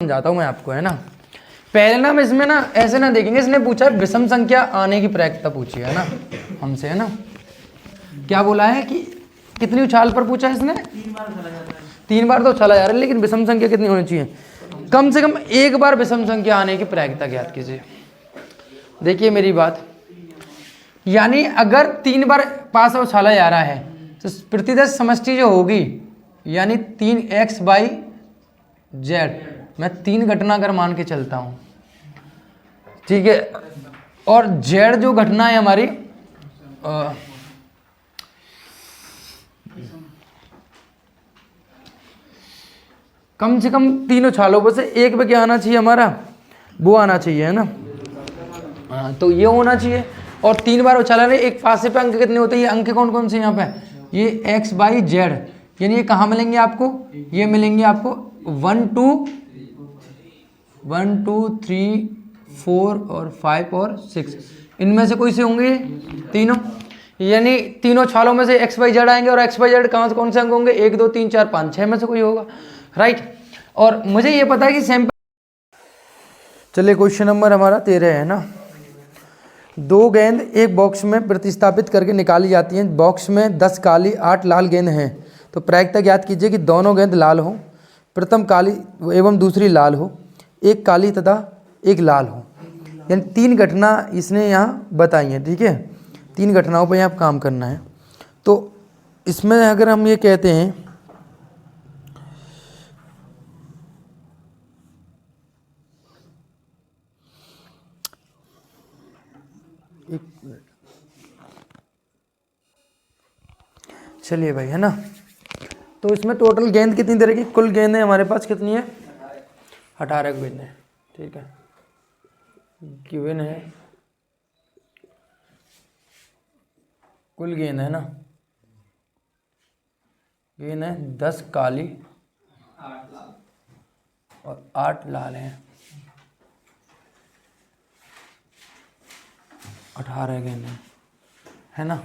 समझाता हूँ मैं आपको, है ना। पहले ना हम इसमें ना ऐसे ना देखेंगे, इसने पूछा है विषम संख्या आने की प्रायिकता पूछी है ना हमसे, है ना। क्या बोला है कि कितनी उछाल पर पूछा है इसने? 3 बार तो चला जा रहा है, लेकिन विषम संख्या कितनी होनी चाहिए? कम से कम एक बार विषम संख्या आने की प्रायिकता ज्ञात कीजिए। देखिए मेरी बात, यानी अगर 3 बार पास और उछाला जा रहा है तो प्रतिदश समष्टि जो होगी यानी 3x/z, मैं 3 घटना अगर मान के चलता हूं, ठीक है, और z जो घटना है हमारी कम से कम 3 उछालों पर से एक पे क्या आना चाहिए हमारा? वो आना चाहिए, है ना। हाँ, तो ये होना चाहिए। और 3 बार उछाला रहे, एक फासे पे अंक कितने होते हैं? ये अंक कौन कौन से यहाँ पे? ये x/z, यानी ये कहाँ मिलेंगे आपको? ये मिलेंगे आपको 1 2 3 4 और 5 और 6, इनमें से कोई से होंगे तीनों, यानी तीनों छालों में से x/z आएंगे। और x/z कहाँ से कौन से अंक होंगे? 1 2 3 4 5 6 में से कोई होगा, राइट। और मुझे ये पता है कि सैंपल, चलिए क्वेश्चन नंबर हमारा 13 है ना। 2 गेंद एक बॉक्स में प्रतिस्थापित करके निकाली जाती हैं। बॉक्स में 10 काली 8 लाल गेंद हैं, तो प्रायिकता ज्ञात कीजिए कि दोनों गेंद लाल हो, प्रथम काली एवं दूसरी लाल हो, एक काली तथा एक लाल हो। यानी 3 घटना इसने यहाँ बताई हैं, ठीक है। 3 घटनाओं पर यहाँ काम करना है। तो इसमें अगर हम ये कहते हैं चलिए भाई, है ना। तो इसमें टोटल गेंद कितनी तरह की? कुल गेंदें हमारे पास कितनी है? 18 गेंदें, ठीक है। गिवन है कुल गेंद, है ना। गेंद है 10 काली और 8 लाल हैं, 18 गेंदें, है ना,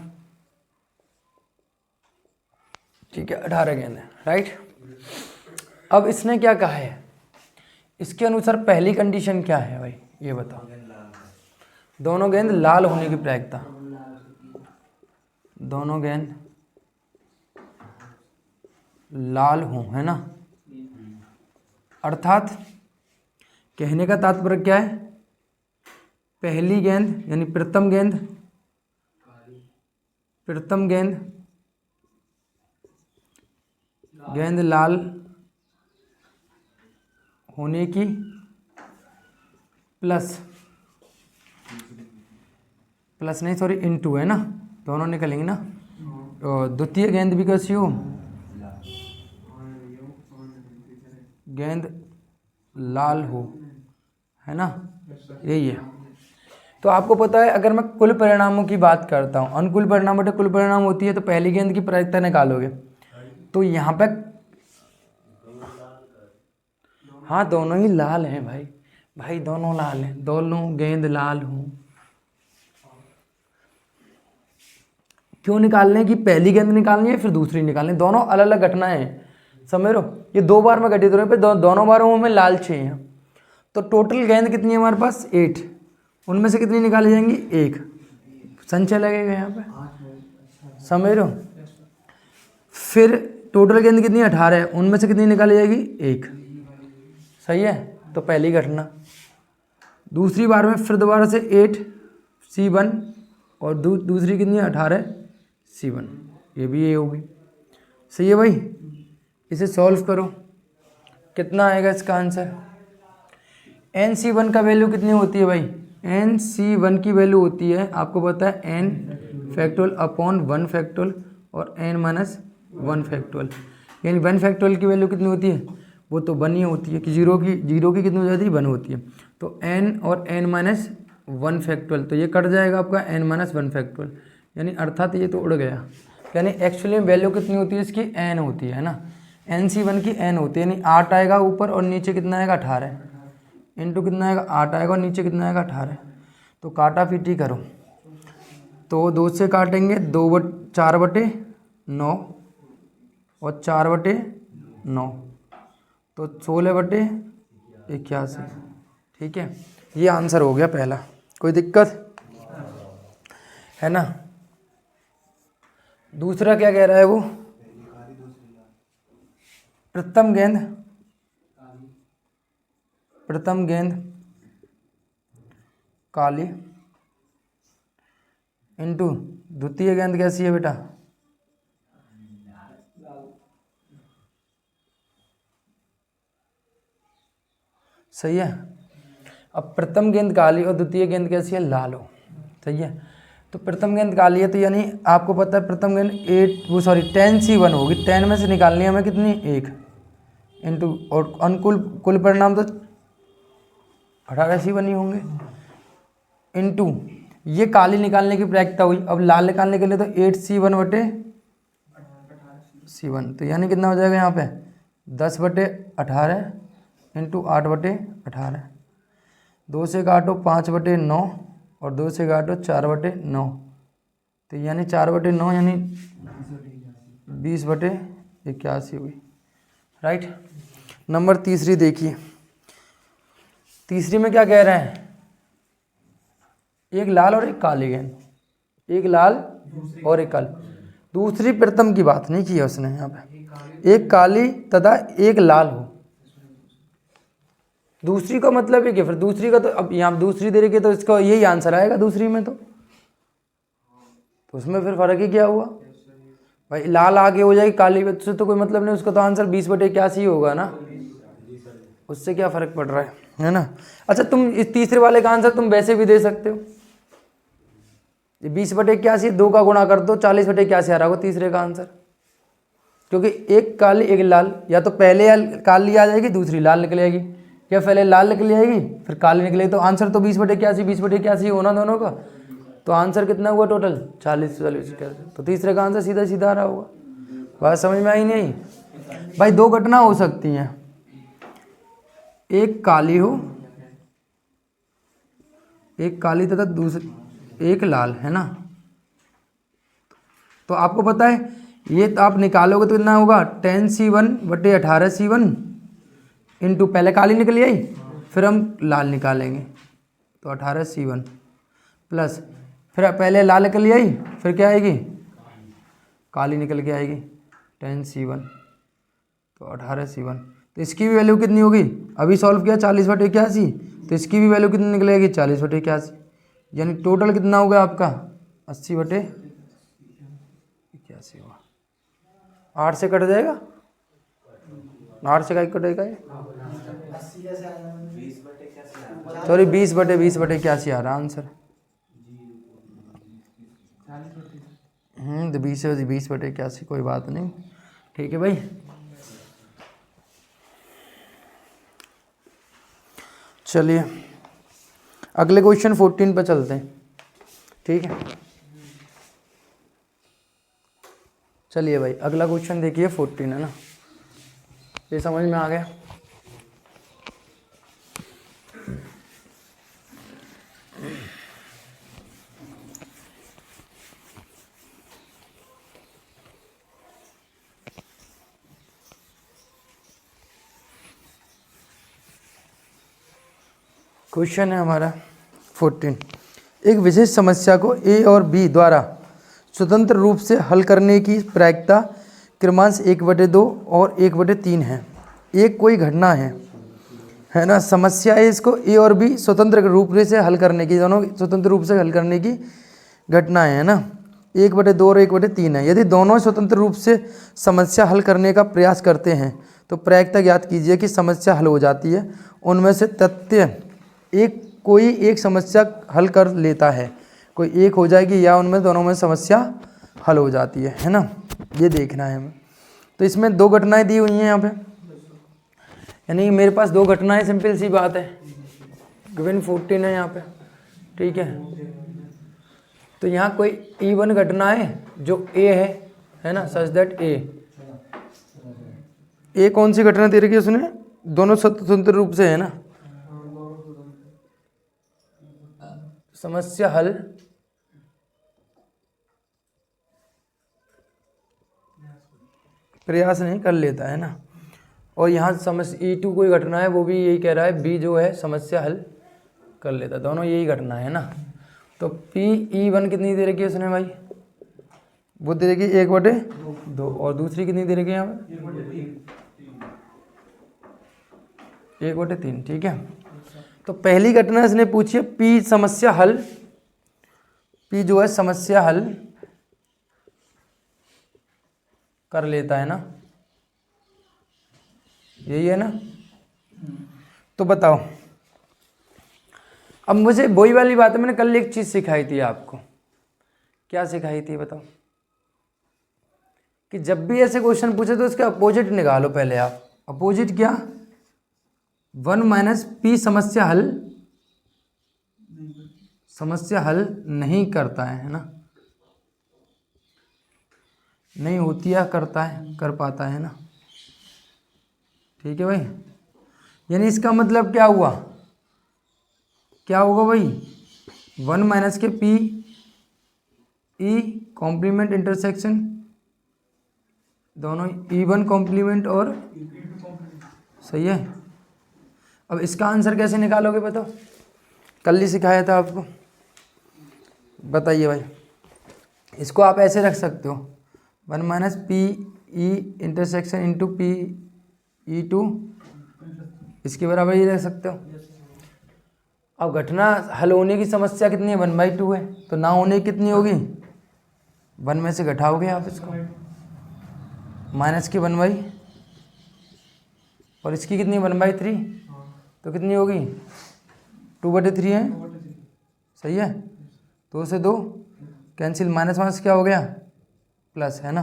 ठीक है। 18 गेंदें, राइट। अब इसने क्या कहा है? इसके अनुसार पहली कंडीशन क्या है भाई, ये बताओ। दोनों गेंद लाल होने की प्रायिकता, दोनों गेंद लाल हो, है ना। अर्थात कहने का तात्पर्य क्या है? पहली गेंद यानी प्रथम गेंद गेंद लाल होने की प्लस नहीं सॉरी इनटू, है ना, दोनों निकलेंगे ना। द्वितीय गेंद भी कैसी हो? गेंद लाल हो, है ना, यही है। तो आपको पता है अगर मैं कुल परिणामों की बात करता हूँ, अनुकूल परिणाम बटे कुल परिणाम होती है, तो पहली गेंद की प्रायिकता निकालोगे तो यहाँ पे, हाँ दोनों ही लाल हैं भाई दोनों लाल हैं, दोनों गेंद लाल हो। क्यों निकालने की? पहली गेंद निकालनी है फिर दूसरी निकालनी, दोनों अलग अलग घटनाएं हैं, समझ रहे हो। ये 2 बार में घटित हो रहे हैं, दोनों बारों में लाल 6 हैं। तो टोटल गेंद कितनी है हमारे पास? 8, उनमें से कितनी निकाली जाएंगी? 1, संचय लगेगा यहाँ पे, समझ रहे हो। फिर टोटल गेंद कितनी? 18 है, उनमें से कितनी निकाली जाएगी? 1, सही है। तो पहली घटना। दूसरी बार में फिर दोबारा से 8 C1 और दूसरी कितनी है? 18 C1, ये भी ये होगी, सही है भाई। इसे सॉल्व करो, कितना आएगा इसका आंसर? NC1 का वैल्यू कितनी होती है भाई? NC1 की वैल्यू होती है, आपको पता है, n फैक्टोरियल अपॉन 1 फैक्टोरियल और n माइनस 1 फैक्टोरियल। यानी 1 फैक्टोरियल की वैल्यू कितनी होती है? वो तो 1 ही होती है कि जीरो की कितनी हो जाती है? 1 होती है। तो n और n माइनस 1 फैक्टोरियल, तो ये कट जाएगा आपका n माइनस 1 फैक्टोरियल, यानी अर्थात ये तो उड़ गया। यानी एक्चुअली वैल्यू कितनी होती है इसकी? n होती है ना। NC1 की n होती है, यानी 8 आएगा ऊपर और नीचे कितना आएगा? 18, इंटू कितना आएगा? 8 आएगा और नीचे कितना आएगा? 18। तो काटा पीटी करो, तो 2 से काटेंगे, 4/9 और 4/9, तो 16/9 81। ठीक है, ये आंसर हो गया पहला। कोई दिक्कत है ना? दूसरा क्या कह रहा है वो? प्रथम गेंद काली इंटू द्वितीय गेंद कैसी है बेटा? सही है। अब प्रथम गेंद काली और द्वितीय गेंद कैसी है? लाल हो। सही है, तो प्रथम गेंद काली है तो यानी आपको पता है प्रथम गेंद 10C1 होगी। 10 में से निकालनी है हमें कितनी? 1 इंटू, और अनुकूल कुल परिणाम तो 18C1 ही होंगे, इंटू ये काली निकालने की प्रायिकता हुई। अब लाल निकालने के लिए तो 8C1 बटे C1, तो यानी कितना हो जाएगा यहाँ पे? 10/18 इंटू 8/18। 2 से काटो 5/9 और 2 से काटो 4/9, तो यानी 4/9 यानी 20/81 हुई। राइट। नंबर तीसरी देखिए, तीसरी में क्या कह रहे हैं? एक लाल और एक काली गेंद, एक लाल और एक काली। दूसरी प्रथम की बात नहीं की है उसने यहाँ पे, एक काली तथा एक लाल हो। दूसरी का मतलब है कि फिर दूसरी का तो अब यहाँ दूसरी दे रही तो इसका यही आंसर आएगा दूसरी में, तो उसमें फिर फर्क ही क्या हुआ भाई? लाल आगे हो जाएगी, काली से तो कोई मतलब नहीं, उसका तो आंसर 20/81 होगा ना, उससे क्या फर्क पड़ रहा है ना? अच्छा, तुम इस तीसरे वाले का आंसर तुम वैसे भी दे सकते हो, 20/81 2 का गुणा कर दो, 40/81 आ रहा होगा तीसरे का आंसर, क्योंकि एक काली एक लाल, या तो पहले काली आ जाएगी दूसरी लाल निकलेगी, या पहले लाल निकल जाएगी फिर काली निकलेगी, तो आंसर तो 20/81 होना दोनों का, तो आंसर कितना हुआ टोटल? 40। तो तीसरे का आंसर सीधा सीधा आ रहा होगा। बात समझ में आई नहीं भाई? दो घटना हो सकती हैं, एक काली हो, एक काली तथा दूसरी एक लाल, है ना? तो आपको पता है ये तो आप निकालोगे तो कितना होगा? 10C1/18C1 इंटू पहले काली निकली आई, फिर हम लाल निकालेंगे तो 18C1 प्लस फिर पहले लाल निकल आई, फिर क्या आएगी? काली निकल के आएगी 10C1, तो 18C1। तो इसकी भी वैल्यू कितनी होगी? अभी सॉल्व किया 40/81, तो इसकी भी वैल्यू कितनी निकलेगी? 40/81, यानी टोटल कितना होगा आपका? 80/81 हुआ। 8 से कट जाएगा, 8 से क्या कटेगा ये? सॉरी 20/81 आ रहा आंसर। तो 20/81 कोई बात नहीं, ठीक है भाई। चलिए अगले क्वेश्चन 14 पे चलते हैं, ठीक है? चलिए भाई अगला क्वेश्चन देखिए 14 है ना, ये समझ में आ गया? क्वेश्चन है हमारा 14, एक विशेष समस्या को ए और बी द्वारा स्वतंत्र रूप से हल करने की प्रायिकता क्रमांश 1/2 और 1/3 है। एक कोई घटना है ना, समस्या है इसको ए और बी स्वतंत्र रूप से हल करने की, दोनों स्वतंत्र रूप से हल करने की घटना है ना, 1/2 और 1/3 है। यदि दोनों स्वतंत्र रूप से समस्या हल करने का प्रयास करते हैं तो प्रायिकता ज्ञात कीजिए कि समस्या हल हो जाती है। उनमें से तथ्य कोई एक समस्या हल कर लेता है, कोई एक हो जाएगी या उनमें दोनों में समस्या हल हो जाती है ना, ये देखना है हमें। तो इसमें दो घटनाएं दी हुई हैं यहाँ पे, यानी मेरे पास दो घटनाएं, सिंपल सी बात है, गिवन 14 है यहाँ पे, ठीक है? तो यहाँ कोई E1 घटना है जो ए है ना, सच दैट ए कौन सी घटना दे रखी है उसने? दोनों स्वतंत्र रूप से है ना, समस्या हल प्रयास नहीं कर लेता है ना, और यहाँ समस्या E2 कोई घटना है, वो भी यही कह रहा है बी जो है समस्या हल कर लेता है। दोनों यही घटना है ना। तो PE1 कितनी दे रखी है उसने भाई, वो दे रखी 1/2, और दूसरी कितनी दे रखी है यहाँ पे 1/3। ठीक है, तो पहली घटना इसने पूछी है P समस्या हल, P जो है समस्या हल कर लेता है ना, यही है ना। तो बताओ, अब मुझे वही वाली बात है, मैंने कल एक चीज सिखाई थी आपको। क्या सिखाई थी बताओ, कि जब भी ऐसे क्वेश्चन पूछे तो उसके अपोजिट निकालो पहले आप। अपोजिट क्या, 1 - P समस्या हल, समस्या हल नहीं करता है ना, नहीं होती है, करता है, कर पाता है ना। ठीक है भाई, यानी इसका मतलब क्या हुआ, क्या होगा भाई, 1 - के P E कॉम्प्लीमेंट इंटरसेक्शन, दोनों E1 कॉम्प्लीमेंट और सही है। अब इसका आंसर कैसे निकालोगे बताओ, कल ही सिखाया था आपको, बताइए भाई। इसको आप ऐसे रख सकते हो, 1 - PE इंटरसेक्शन इंटू PE2, इसके बराबर ही रख सकते हो। अब घटना हल होने की समस्या कितनी है, 1/2 है, तो ना होने की कितनी होगी, 1 में से घटाओगे आप इसको, माइनस की 1/, और इसकी कितनी 1/3, तो कितनी होगी 2/3 है, सही है। 2 से 2 कैंसिल, माइनस माइनस क्या हो गया प्लस, है ना,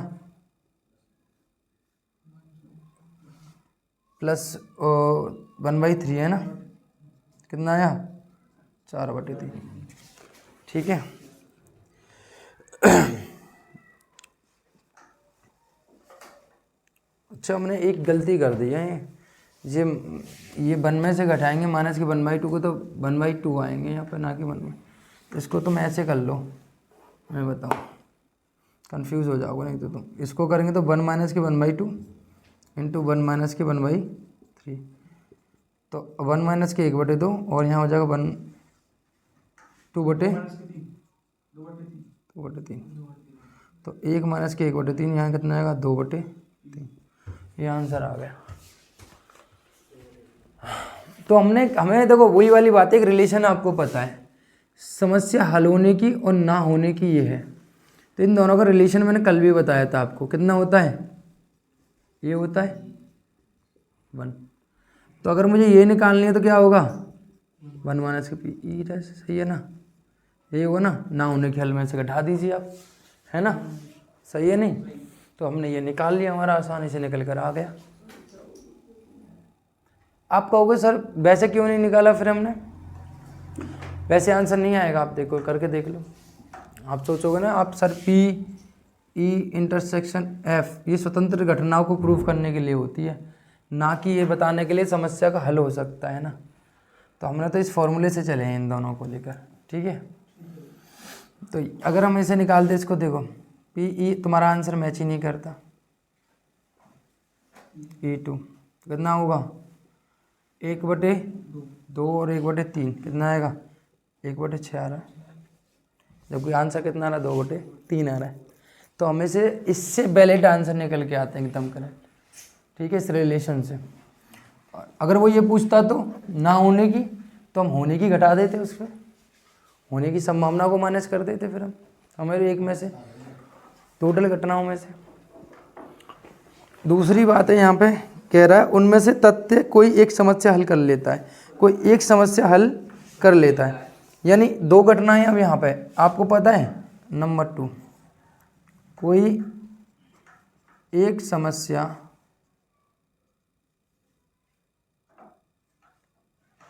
प्लस 1/3 है ना, कितना आया 4/3। ठीक है, अच्छा हमने एक गलती कर दी है, ये 1 में से घटाएंगे माइनस के 1/2 को, तो 1/2 आएंगे यहाँ पर, ना कि 1। इसको तुम ऐसे कर लो, मैं बताऊँ कंफ्यूज हो जाओगे नहीं तो तुम इसको करेंगे तो 1 - के 1/2 इंटू 1 - के 1/3, तो 1 - के 1/2, और यहाँ हो जाएगा 2/3, तो 1 - के 1/3, यहाँ कितना आएगा 2/3। ये आंसर आ गया। तो हमें देखो वही वाली बात है, एक रिलेशन आपको पता है, समस्या हल होने की और ना होने की ये है, तो इन दोनों का रिलेशन मैंने कल भी बताया था आपको, कितना होता है, ये होता है 1। तो अगर मुझे ये निकालनी है तो क्या होगा, 1 - के PE, सही है ना, ये होगा ना होने के हल में से घटा दीजिए आप, है ना, सही है नहीं। तो हमने ये निकाल लिया, हमारा आसानी से निकल कर आ गया। आप कहोगे सर वैसे क्यों नहीं निकाला फिर हमने, वैसे आंसर नहीं आएगा, आप देखो करके देख लो। आप सोचोगे ना, आप सर PE इंटरसेक्शन F ये स्वतंत्र घटनाओं को प्रूफ करने के लिए होती है, ना कि ये बताने के लिए समस्या का हल हो सकता है ना। तो हमने तो इस फॉर्मूले से चले हैं इन दोनों को लेकर, ठीक है। तो अगर हम इसे निकालते, इसको देखो PE, तुम्हारा आंसर मैच ही नहीं करता, E2 कितना होगा 1/2 और 1/3, कितना आएगा 1/6 आ रहा है, जबकि आंसर कितना आ रहा है 2/3 आ रहा है। तो हमें से इससे वैलिड आंसर निकल के आते हैं एकदम करेक्ट, ठीक है, इस रिलेशन से। अगर वो ये पूछता तो ना होने की, तो हम होने की घटा देते, उस पर होने की संभावना को माइनस कर देते, फिर हम हमारे एक में से टोटल घटनाओं में से। दूसरी बात है यहाँ पे कह रहा है उनमें से तथ्य कोई एक समस्या हल कर लेता है, कोई एक समस्या हल कर लेता है, यानी 2 घटनाएं अब यहाँ पे आपको पता है। नंबर 2, कोई एक समस्या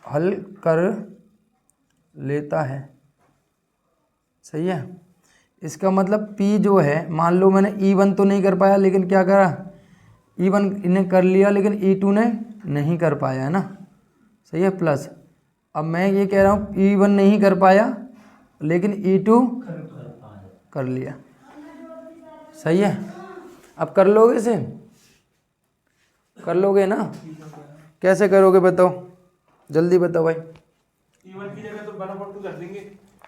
हल कर लेता है, सही है। इसका मतलब P जो है, मान लो मैंने E1 तो नहीं कर पाया, लेकिन क्या करा, E1 इन्हें कर लिया, लेकिन E2 ने नहीं कर पाया, है ना, सही है। प्लस अब मैं ये कह रहा हूँ E1 नहीं कर पाया, लेकिन E2 कर लिया, सही है। अब कर लोगे इसे, कर लोगे ना? कैसे करोगे बताओ, जल्दी बताओ भाई। E1 की जगह तो 1/2 कर देंगे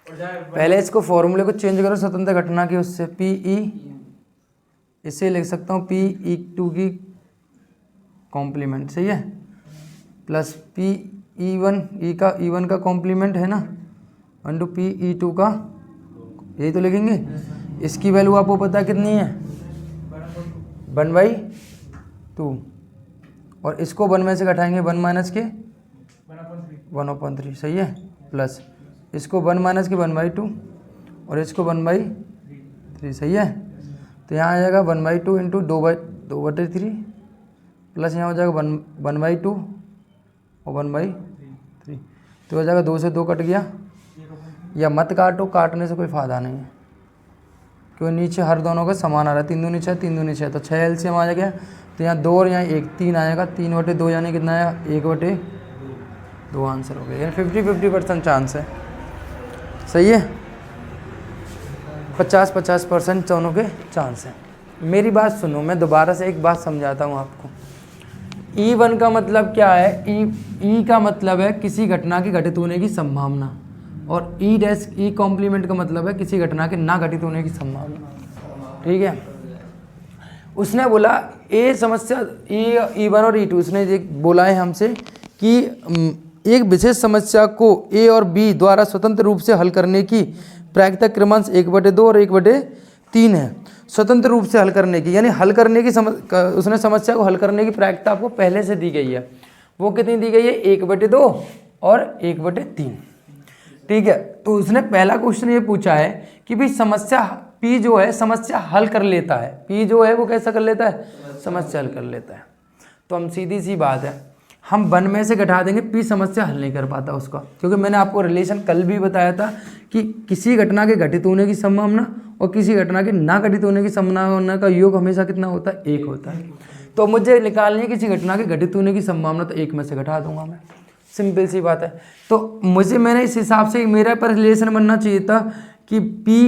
और पहले इसको फॉर्मूले को चेंज करो स्वतंत्र घटना की, उससे पी ई, इसे लिख सकता हूँ पी ई टू की कॉम्प्लीमेंट, सही है, plus P E one, E one का कॉम्प्लीमेंट है ना, 1 पी ई टू का, यही तो लिखेंगे। इसकी वैल्यू आपको पता है कितनी है, 1/2, और इसको 1 में से घटाएंगे 1 माइनस के 1/3, सही है, प्लस इसको 1 माइनस के 1/2 और इसको 1/3, सही है। तो यहाँ आ जाएगा 1/2 इंटू 2/3 प्लस यहाँ हो जाएगा 1/2 और 1/3, तो हो जाएगा 2 से 2 कट गया, या मत काटो, काटने से कोई फ़ायदा नहीं है क्योंकि नीचे हर दोनों का समान आ रहा है, 3 दूनी 6, 3 दूनी 6, तो 6 एलसीएम आ गया। तो यहाँ 2 और यहाँ 1, 3 आएगा, 3/2 यानी कितना आया, 1/2 आंसर हो गया, यानी 50-50% चांस है, सही है, 50-50% दोनों के चांस है। मेरी बात सुनो, मैं दोबारा से एक बात समझाता हूँ आपको। E1 का मतलब क्या है, ई का मतलब है किसी घटना के घटित होने की संभावना, और ई कॉम्प्लीमेंट का मतलब है किसी घटना के ना घटित होने की संभावना, ठीक है। उसने बोला ए समस्या E1 और E2, उसने ये बोला है हमसे कि एक विशेष समस्या को ए और बी द्वारा स्वतंत्र रूप से हल करने की प्रायिकता क्रमांश 1/2 और 1/3 है। स्वतंत्र रूप से हल करने की यानी हल करने की उसने समस्या को हल करने की प्रायिकता आपको पहले से दी गई है, वो कितनी दी गई है, 1/2 और 1/3, ठीक है। तो उसने पहला क्वेश्चन ये पूछा है कि भाई समस्या पी जो है समस्या हल कर लेता है, पी जो है वो कैसा कर लेता है, समस्या हल कर लेता है। तो हम सीधी सी बात है, हम 1 में से घटा देंगे, पी समस्या हल नहीं कर पाता उसका, क्योंकि मैंने आपको रिलेशन कल भी बताया था कि किसी घटना के घटित होने की संभावना और किसी घटना के ना घटित होने की संभावना का योग हमेशा कितना होता है, 1 होता है। तो मुझे निकालनी है किसी घटना के घटित होने की संभावना, तो 1 में से घटा दूंगा मैं, सिंपल सी बात है। तो मैंने इस हिसाब से मेरा पर रिलेशन बनना चाहिए था कि P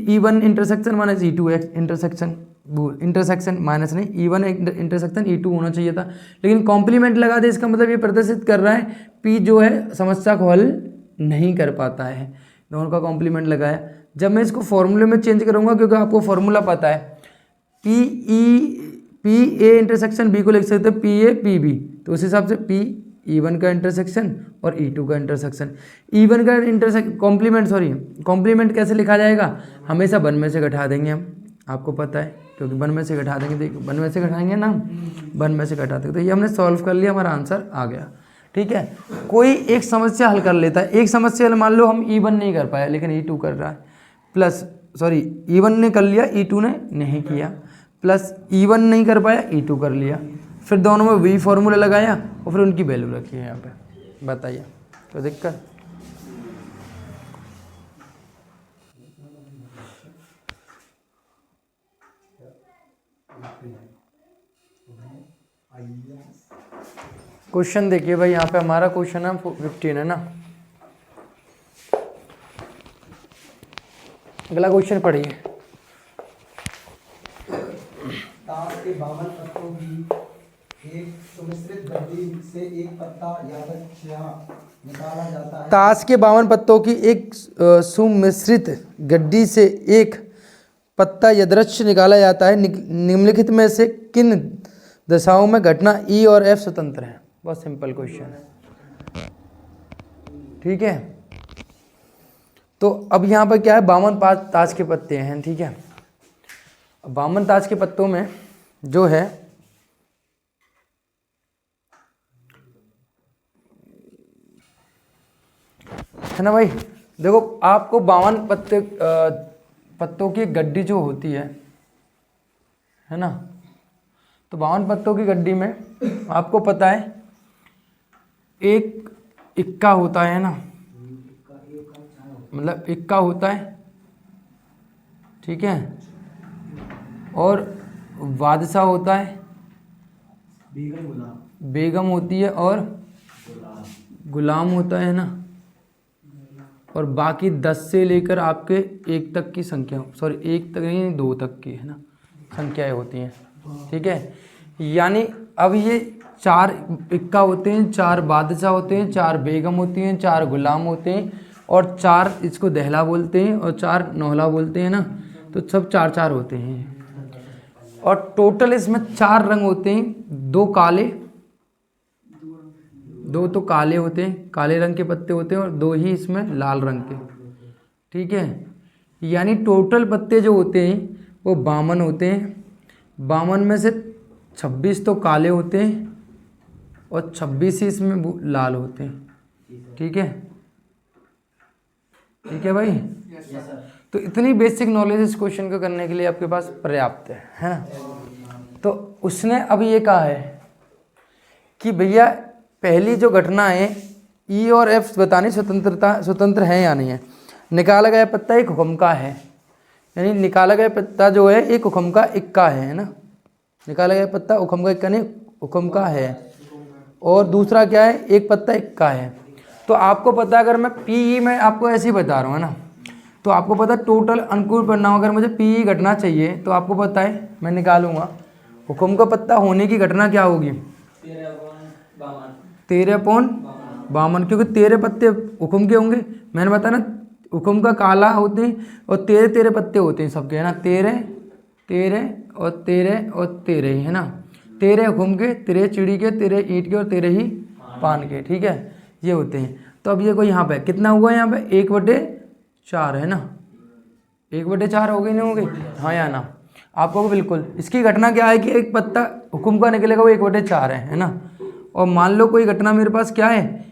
E1 intersection minus E2 intersection minus नहीं, E1 इंटरसेक्शन E2 होना चाहिए था, लेकिन कॉम्प्लीमेंट लगा दे, इसका मतलब ये प्रदर्शित कर रहा है पी जो है समस्या को हल नहीं कर पाता है, दोनों का कॉम्प्लीमेंट लगाया। जब मैं इसको फॉर्मूले में चेंज करूंगा, क्योंकि आपको फॉर्मूला पता है, पी ए इंटरसेक्शन बी को लिख सकते हैं पी ए पी बी, तो उस हिसाब से पी E1 का इंटरसेक्शन और E2 का इंटरसेक्शन, E1 का कॉम्प्लीमेंट कैसे लिखा जाएगा, हमेशा 1 में से घटा देंगे हम, आपको पता है, क्योंकि 1 में से घटा देंगे, देखिए 1 में से घटाएंगे ना, 1 में से घटा देंगे, तो ये हमने सॉल्व कर लिया, हमारा आंसर आ गया, ठीक है। कोई एक समस्या हल कर लेता है, एक समस्या मान लो हम E1 नहीं कर पाया लेकिन E2 कर रहा है, E1 ने कर लिया, E2 ने नहीं किया, प्लस E1 नहीं कर पाया, E2 कर लिया, फिर दोनों में वही फॉर्मूला लगाया और फिर उनकी वैल्यू रखी है यहाँ पे, बताइए कोई दिक्कत। क्वेश्चन देखिए भाई, यहाँ पे हमारा क्वेश्चन है 15 है ना, अगला क्वेश्चन पढ़िए। ताश के 52 पत्तों की एक सुमिश्रित गड्डी से एक पत्ता यादृच्छिक निकाला जाता है। ताश के 52 पत्तों की एक सुमिश्रित गड्डी से एक पत्ता यादृच्छिक निकाला जाता है, निम्नलिखित में से किन दशाओं में घटना ई और एफ स्वतंत्र है। बहुत सिंपल क्वेश्चन है, ठीक है। तो अब यहाँ पर क्या है, 52 ताश के पत्ते हैं, ठीक है। 52 ताश के पत्तों में जो है ना भाई, देखो आपको 52 पत्तों की गड्डी जो होती है ना, तो 52 पत्तों की गड्डी में आपको पता है एक इक्का होता है ना, मतलब इक्का होता है, ठीक है, और बादशाह होता है, बेगम होती है और गुलाम होता है ना, और बाकी 10 से लेकर आपके 1 तक की संख्या, 1 तक नहीं 2 तक की है ना संख्याएं होती हैं, ठीक है। यानी अब ये 4 इक्का होते हैं, 4 बादशाह होते हैं, 4 बेगम होती हैं, 4 गुलाम होते हैं और 4 इसको दहला बोलते हैं और 4 नौला बोलते हैं ना, तो सब 4 होते हैं। और टोटल इसमें 4 रंग होते हैं, 2 काले, 2 तो काले होते हैं, काले रंग के पत्ते होते हैं और 2 ही इसमें लाल रंग के, ठीक है। यानी टोटल पत्ते जो होते हैं वो 52 होते हैं। 52 में से 26 तो काले होते हैं और 26 ही इसमें लाल होते हैं, ठीक है। ठीक है भाई, तो इतनी बेसिक नॉलेज इस क्वेश्चन को करने के लिए आपके पास पर्याप्त है ना। तो उसने अब ये कहा है कि भैया पहली जो घटना है ई और एफ बतानी स्वतंत्र है या नहीं है। निकाला गया पत्ता एक हुक्म का है, यानी निकाला गया पत्ता जो है एक हुक्म का इक्का है ना। निकाला गया पत्ता हुक्म का इक्का नहीं, हुक्म का है। और दूसरा क्या है, एक पत्ता इक्का है। तो आपको पता है, अगर मैं पीई में आपको ऐसे ही बता रहा हूँ है ना, तो आपको पता है टोटल अनुकूल परिणाम अगर मुझे पीई घटना चाहिए तो आपको पता है मैं निकालूंगा हुक्म का पत्ता होने की घटना क्या होगी, 13/52, क्योंकि 13 पत्ते हुक्म के होंगे। मैंने बताया ना हुक्म का काला होते हैं और 13 पत्ते होते हैं सबके, है ना। 13 और 13 और 13 ही है ना। 13 हुक्म के, 13 चिड़ी के, 13 ईंट के और 13 ही पान के, ठीक है, ये होते हैं। तो अब ये कोई यहाँ पे कितना हुआ, यहाँ पे 1/4 है ना। 1/4 हो गई, नहीं हो गई, हाँ या ना। आपको बिल्कुल इसकी घटना क्या है कि एक पत्ता हुक्म का निकलेगा वो 1/4 है ना। और मान लो कोई घटना मेरे पास क्या है,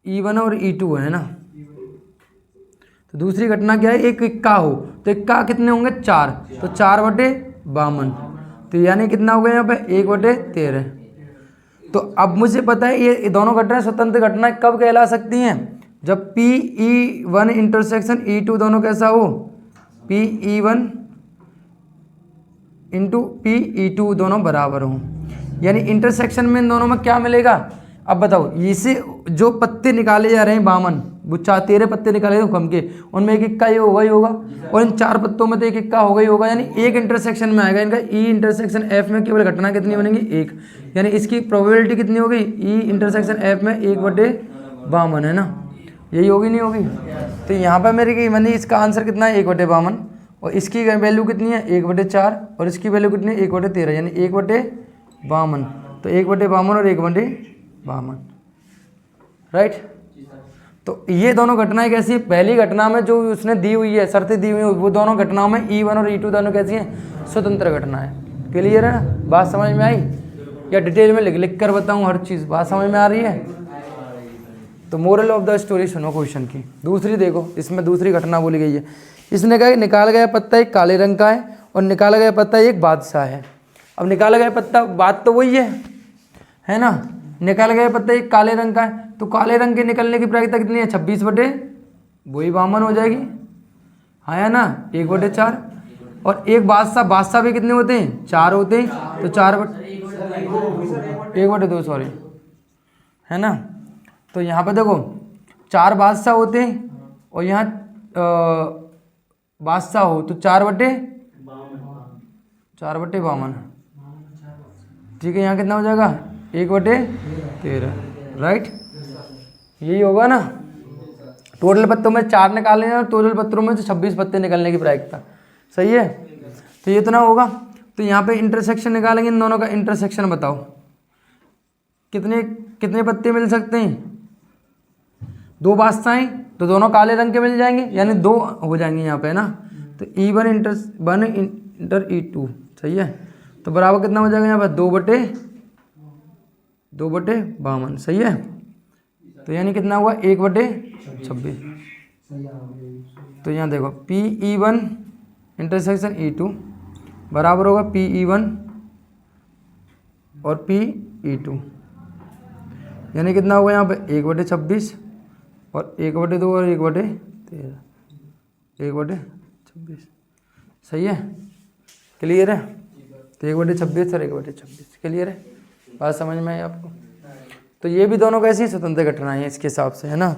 E1 और E2 है ना। तो दूसरी घटना क्या है, एक इक्का हो, तो इक्का कितने होंगे, 4, तो 4/52, तो यानी कितना हो गया यहाँ पे 1/13। तो अब मुझे पता है ये दोनों घटनाएं स्वतंत्र घटनाएं कब कहला सकती हैं, जब PE1 इंटरसेक्शन E2 दोनों कैसा हो, PE1 इंटू PE2 दोनों बराबर हों। यानी इंटरसेक्शन में इन दोनों में क्या मिलेगा। अब बताओ, इसे जो पत्ते निकाले जा रहे हैं 52, वो 13 पत्ते निकाले हुक्म के, उनमें एक इक्का ये होगा ही होगा, और इन 4 पत्तों में तो एक इक्का होगा ही होगा। यानी एक इंटरसेक्शन में आएगा इनका। ई इंटरसेक्शन एफ में केवल घटना कितनी बनेगी, 1, यानी इसकी प्रोबेबिलिटी कितनी होगी, ई इंटरसेक्शन एफ में 1/52 है ना। यही होगी, नहीं होगी। तो यहाँ पर मेरी की मैंने इसका आंसर कितना है 1/52, और इसकी वैल्यू कितनी है 1/4, और इसकी वैल्यू कितनी है 1/13, यानी 1/52। तो 1/52 और 1/52, राइट। तो ये दोनों घटनाएं कैसी है, पहली घटना में जो उसने दी हुई है, शर्तें दी हुई है, वो दोनों घटनाओं में E1 और E2 दोनों कैसी हैं, स्वतंत्र घटनाएं। क्लियर है ना, बात समझ में आई, या डिटेल में लिख कर बताऊं हर चीज़, बात समझ में आ रही है। तो मोरल ऑफ द स्टोरी सुनो क्वेश्चन की। दूसरी देखो, इसमें दूसरी घटना बोली गई है। इसने कहा निकाला गया पत्ता एक काले रंग का है और निकाला गया पत्ता एक बादशाह है। अब निकाला गया पत्ता, बात तो वही है ना। निकाला गया पत्ता एक काले रंग का है, तो काले रंग के निकलने की प्रायिकता कितनी है, 26/52 हो जाएगी, हाँ या ना, 1/4। और एक बादशाह भी कितने होते हैं, 4 होते हैं, तो 1/2 सॉरी, है ना। तो यहाँ पे देखो 4 बादशाह होते हैं और यहाँ बादशाह हो तो 4/52, ठीक है। यहाँ कितना हो जाएगा 1/13, राइट, यही होगा ना। टोटल पत्तों में 4 निकालने हैं और टोटल पत्रों में से 26 पत्ते निकलने की प्रायिकता, सही है। तो ये इतना होगा। तो यहाँ पे इंटरसेक्शन निकालेंगे, इन दोनों का इंटरसेक्शन बताओ, कितने पत्ते मिल सकते हैं, 2 बादशाहें, तो दोनों काले रंग के मिल जाएंगे, यानी 2 हो जाएंगे यहाँ पे ना। तो E1 इंटर E2, सही है। तो बराबर कितना हो जाएगा यहाँ पर 2/52, सही है। तो यानी कितना हुआ 1/26। तो यहाँ देखो PE1 इंटरसेक्शन E2 बराबर होगा PE1 और PE2, यानी कितना होगा यहाँ पे 1/26 और 1/2 और 1/13, 1/26, सही है। क्लियर है। तो 1/26 और 1/26 क्लियर है, बात समझ में आई आपको। तो ये भी दोनों कैसी स्वतंत्र घटनाएं हैं इसके हिसाब से, है ना,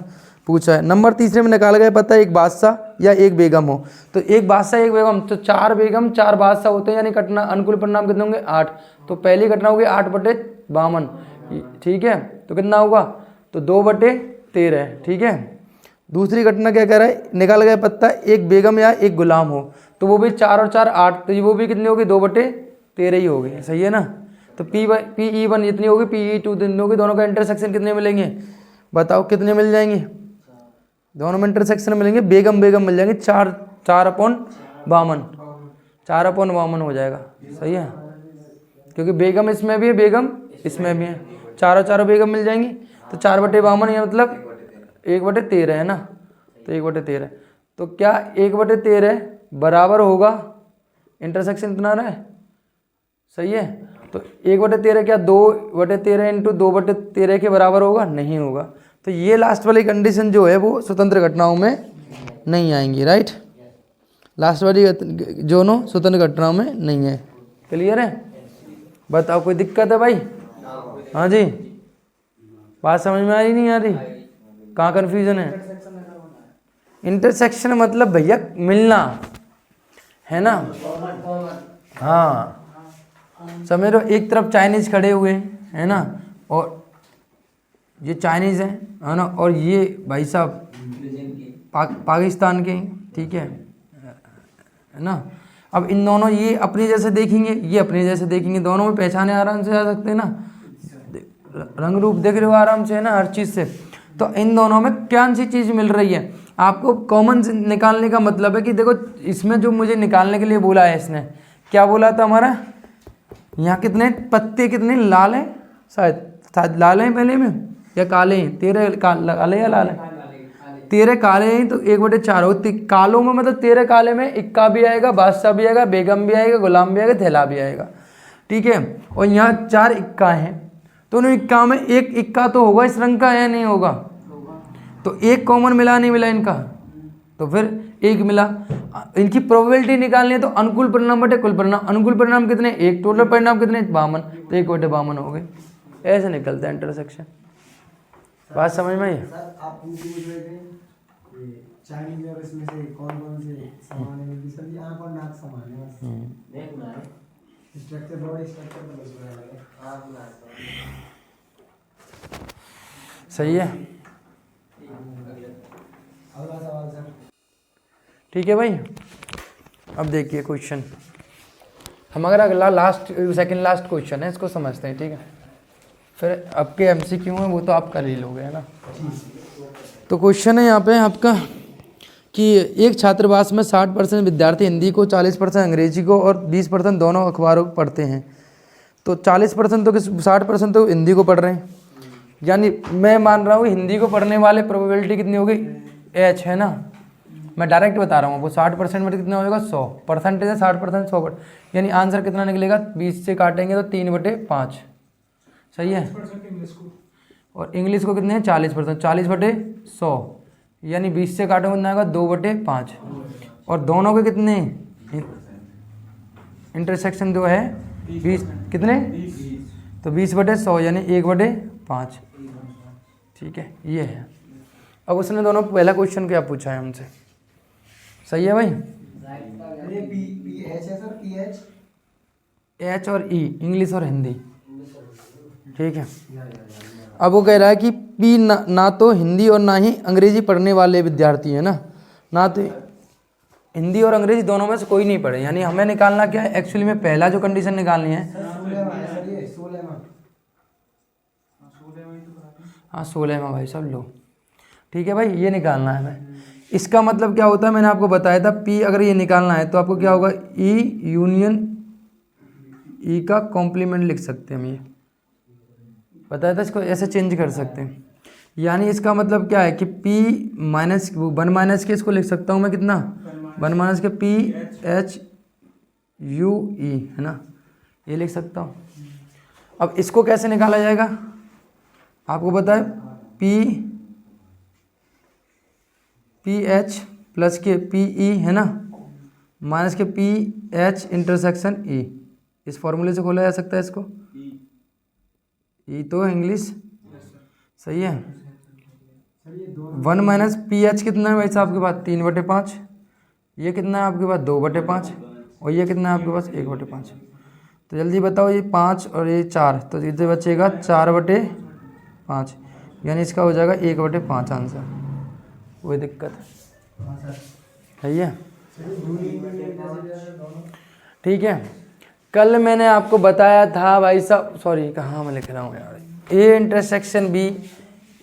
पूछा है। नंबर तीसरे में निकाला गया पता है एक बादशाह या एक बेगम हो, तो एक बादशाह एक बेगम, तो 4 बेगम 4 बादशाह होते हैं, यानी घटना अनुकूल परिणाम कितने होंगे 8। तो पहली घटना होगी 8/52, ठीक है, तो कितना होगा, तो 2/13, ठीक है। दूसरी घटना क्या कह रहा है, निकाला गया पत्ता एक बेगम या एक गुलाम हो, तो वो भी 4 और 4 8, तो वो भी कितनी होगी 2/13 ही होगी, सही है ना। तो PE1 जितनी होगी PE2 जितनी होगी, दोनों का इंटरसेक्शन कितने मिलेंगे, बताओ कितने मिल जाएंगे, दोनों में इंटरसेक्शन मिलेंगे, बेगम बेगम मिल जाएंगे 4/52, 4/52 हो जाएगा, सही है, क्योंकि बेगम इसमें भी है, बेगम इसमें भी है, 4 और 4 बेगम मिल जाएंगी, तो 4/52 या मतलब 1/13 है ना, तो 1/13, तो क्या 1/13 बराबर होगा, इंटरसेक्शन इतना रहा है, सही है, तो 1/13 क्या 2/13 इंटू 2/13 के बराबर होगा, नहीं होगा, तो ये लास्ट वाली कंडीशन जो है वो स्वतंत्र घटनाओं में नहीं आएंगी, राइट, लास्ट वाली दोनों स्वतंत्र घटनाओं में नहीं है, क्लियर है। बताओ कोई दिक्कत है भाई, हाँ जी, बात समझ में आ रही नहीं आ रही, कहाँ कन्फ्यूजन है। इंटरसेक्शन मतलब भैया मिलना, है ना, हाँ, समझ लो एक तरफ चाइनीज खड़े हुए हैं, है ना, और ये चाइनीज है ना, और ये भाई साहब पाकिस्तान के, ठीक है ना। अब इन दोनों ये अपने जैसे देखेंगे, ये अपने जैसे देखेंगे, दोनों में पहचाने आराम से जा सकते हैं ना, रंग रूप देख रहे हो आराम से, है ना, हर चीज़ से। तो इन दोनों में क्या सी चीज़ मिल रही है आपको, कॉमन निकालने का मतलब है कि देखो इसमें जो मुझे निकालने के लिए बोला है, इसने क्या बोला था हमारा, यहाँ कितने पत्ते कितने लाल हैं, शायद लाल हैं पहले में या काले हैं, 13 काले या लाल हैं, 13 काले हैं, तो 1/4 हो, कालों में मतलब 13 काले में इक्का भी आएगा, बादशाह भी आएगा, बेगम भी आएगा, गुलाम भी आएगा, थैला भी आएगा, ठीक है। और यहाँ 4 इक्का हैं, तो उन इक्का में एक इक्का तो होगा इस रंग का, या नहीं होगा, तो एक कॉमन मिला नहीं मिला इनका, तो फिर एक मिला। इनकी प्रोबेबिलिटी निकालनी है, तो अनुकूल परिणाम बटे कुल परिणाम, अनुकूल परिणाम कितने, एक, टोटल परिणाम कितने 52, तो 1/52 हो गए, ऐसे निकलता है इंटरसेक्शन। बात समझ में आई। सर आप पूछ रहे थे कि चाइनीज और इसमें से कौन से सामान है, सर ये आंख और नाक सामान है बस, स्ट्रक्चर बॉडी स्ट्रक्चर तो बस है, सही है, अगला सवाल सर। ठीक है भाई। अब देखिए क्वेश्चन, हम अगर अगला लास्ट सेकंड लास्ट क्वेश्चन है, इसको समझते हैं, ठीक है, फिर आपके MCQ हैं वो तो आप कर ही लोगे, है ना। तो क्वेश्चन है यहाँ पे आपका कि एक छात्रावास में 60% विद्यार्थी हिंदी को, 40% अंग्रेजी को और 20% दोनों अखबारों को पढ़ते हैं, तो 40% तो 60% तो हिंदी को पढ़ रहे हैं, यानी मैं मान रहा हूँ हिंदी को पढ़ने वाले प्रोबेबिलिटी कितनी होगी H, है ना, मैं डायरेक्ट बता रहा हूँ, वो 60% में कितना होगा 100 परसेंटेज है, 60% 100, यानी आंसर कितना निकलेगा, 20 से काटेंगे तो 3/5, सही है। और इंग्लिश को कितने हैं 40%, 40/100, यानी 20 से काटोगे कितना आएगा 2/5, और दोनों के कितने इंटरसेक्शन जो है 20 कितने, तो 20/100 यानी 1/5, ठीक है, ये है। अब उसने दोनों पहला क्वेश्चन क्या पूछा है हमसे, सही है भाई। ये PH है सर, PH H और E इंग्लिश और हिंदी, ठीक है। अब वो कह रहा है कि P ना तो हिंदी और ना ही अंग्रेजी पढ़ने वाले विद्यार्थी है ना तो हिंदी और अंग्रेजी दोनों में से कोई नहीं पढ़े, यानी हमें निकालना क्या है, एक्चुअली में पहला जो कंडीशन निकालनी है, हाँ 16 में भाई सब लो, ठीक है भाई, ये निकालना है हमें। इसका मतलब क्या होता है, मैंने आपको बताया था, P अगर ये निकालना है तो आपको क्या होगा, E यूनियन E का कॉम्प्लीमेंट लिख सकते हैं हम, ये बताया था, इसको ऐसे चेंज कर सकते हैं, यानी इसका मतलब क्या है कि P- के इसको लिख सकता हूँ मैं कितना, 1 के PHUE, है ना, ये लिख सकता हूँ। अब इसको कैसे निकाला जाएगा आपको पता है, PH प्लस के PE है ना, माइनस के PH इंटरसेक्शन E, इस फॉर्मूले से खोला जा सकता है इसको, E तो इंग्लिश सही है। सर ये दोनों 1 माइनस पी एच कितना है भाई साहब आपके पास 3/5, ये कितना है आपके पास 2/5, और ये कितना है आपके पास 1/5। तो जल्दी बताओ, ये 5 और ये 4, तो इधर बचेगा 4/5, यानी इसका हो जाएगा 1/5 आंसर। कोई दिक्कत हाँ सर। है ये? सर ये यूनियन में कैसे दिया है दोनों? ठीक है। कल मैंने आपको बताया था भाई साहब, सॉरी कहाँ मैं लिख रहा हूँ यार, A intersection B,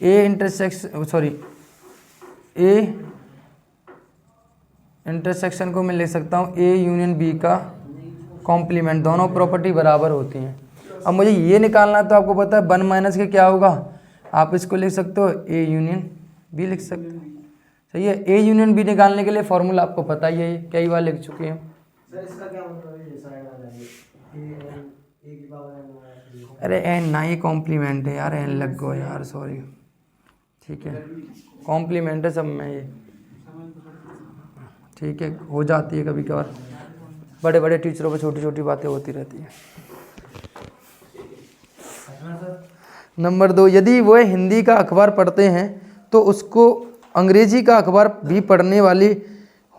A intersection sorry A intersection को मैं लिख सकता हूँ ए यूनियन बी का कॉम्प्लीमेंट, दोनों प्रॉपर्टी बराबर होती हैं। अब मुझे ये निकालना है, तो आपको पता है 1 माइनस के क्या होगा, आप इसको लिख सकते हो ए यूनियन बी लिख सकते हो। सही है। ए यूनियन बी निकालने के लिए फॉर्मूला आपको पता ही है, ये कई बार लिख चुके हैं। सर इसका क्या मतलब है, ये साइड आ जाएंगे ए की पावर n। अरे एन ना, ये कॉम्प्लीमेंट है यार, एन लग गो यार, सॉरी। ठीक है, कॉम्प्लीमेंट है सब में ये। ठीक है, हो जाती है कभी कभार, बड़े बड़े टीचरों पर छोटी छोटी बातें होती रहती हैं। नंबर 2, यदि वह हिंदी का अखबार पढ़ते हैं तो उसको अंग्रेजी का अखबार भी पढ़ने वाली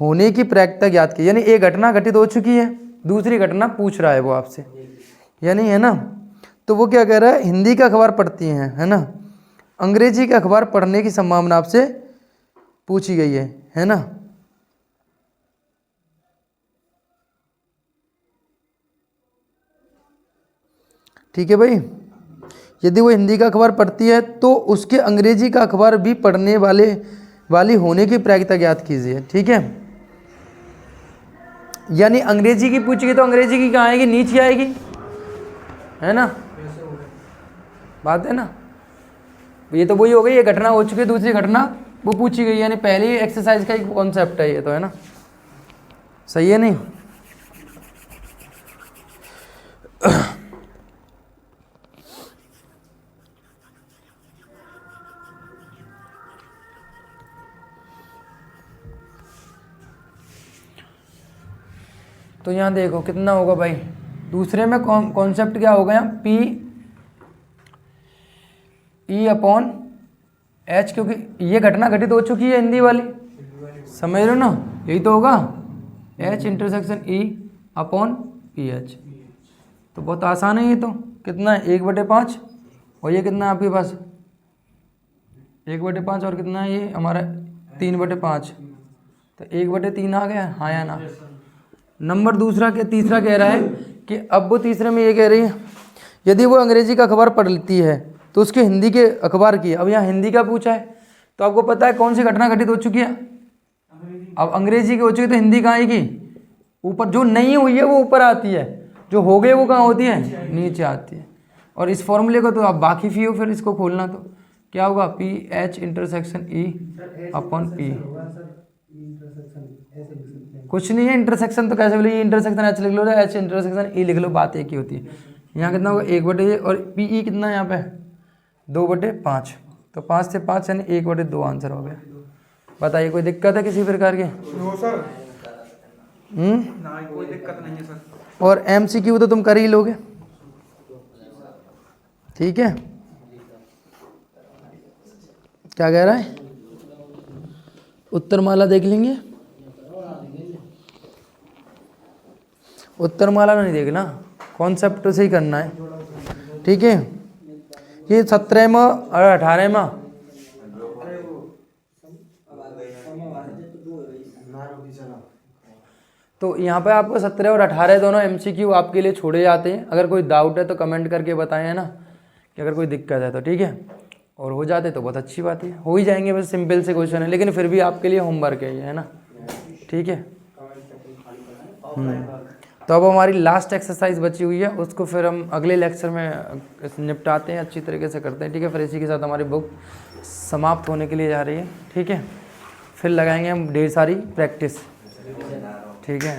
होने की प्रायिकता ज्ञात की। यानी एक घटना घटित हो चुकी है, दूसरी घटना पूछ रहा है वो आपसे, यानी है ना। तो वो क्या कह रहा है, हिंदी का अखबार पढ़ती हैं, है ना, अंग्रेजी का अखबार पढ़ने की संभावना आपसे पूछी गई है ना। ठीक है भाई, यदि वो हिंदी का अखबार पढ़ती है तो उसके अंग्रेजी का अखबार भी पढ़ने वाली होने की प्रायिकता ज्ञात कीजिए। ठीक है, यानी अंग्रेजी की पूछेगी तो अंग्रेजी की कहाँ आएगी, नीचे आएगी, है ना, बात है ना। ये तो वही हो गई, ये घटना हो चुकी है, दूसरी घटना वो पूछी गई, यानी पहली एक्सरसाइज का एक कॉन्सेप्ट है ये तो, है ना। सही है नहीं? तो यहाँ देखो कितना होगा भाई, दूसरे में कॉन्सेप्ट क्या होगा यहाँ, पी ई अपॉन एच, क्योंकि ये घटना घटित हो चुकी है हिंदी वाली, समझ रहे हो ना, यही तो होगा, H intersection E upon P H. तो बहुत आसान है ये तो, कितना है 1/5, और ये कितना है आपके पास 1/5, और कितना है ये हमारा 3/5, तो 1/3 आ गया, हाँ या ना। नंबर तीसरा कह रहा है कि अब वो तीसरे में ये कह रही है, यदि वो अंग्रेजी का अखबार पढ़ लेती है तो उसके हिंदी के अखबार की, अब यहाँ हिंदी का पूछा है तो आपको पता है कौन सी घटना घटित हो चुकी है, अब अंग्रेजी की हो चुकी है तो हिंदी कहाँ आएगी, ऊपर। जो नहीं हुई है वो ऊपर आती है, जो हो गए वो कहाँ होती है, नीचे आती है। और इस फॉर्मूले को तो आप वाकिफ ही हो, फिर इसको खोलना तो क्या होगा, P H intersection E upon P. कुछ नहीं है, इंटरसेक्शन तो कैसे बोले, ये इंटरसेक्शन एच लिख लो, एच इंटरसेक्शन ई लिख लो, बात एक ही होती है। यहाँ कितना होगा 1/, और पी ई कितना है यहाँ पे 2/5, तो 5 से 5 यानी 1/2 आंसर हो गया। बताइए कोई दिक्कत है किसी प्रकार की? नो सर, ना कोई दिक्कत नहीं है सर। और MCQ तो तुम कर ही लोगे, ठीक है। क्या कह रहा है, उत्तरमाला देख लेंगे, उत्तरमाला नहीं देखना, कॉन्सेप्ट से ही करना है, ठीक है। ये 17वां और 18वां, तो यहाँ पे आपको 17 और 18 दोनों MCQ आपके लिए छोड़े जाते हैं। अगर कोई डाउट है तो कमेंट करके बताएं, है ना, कि अगर कोई दिक्कत है तो, ठीक है। और हो जाते तो बहुत अच्छी बात है, हो ही जाएंगे, बस सिंपल से क्वेश्चन है, लेकिन फिर भी आपके लिए होमवर्क है ये, है ना, ठीक है। तो अब हमारी लास्ट एक्सरसाइज बची हुई है, उसको फिर हम अगले लेक्चर में निपटाते हैं, अच्छी तरीके से करते हैं, ठीक है। फिर इसी के साथ हमारी बुक समाप्त होने के लिए जा रही है, ठीक है। फिर लगाएंगे हम ढेर सारी प्रैक्टिस, ठीक है।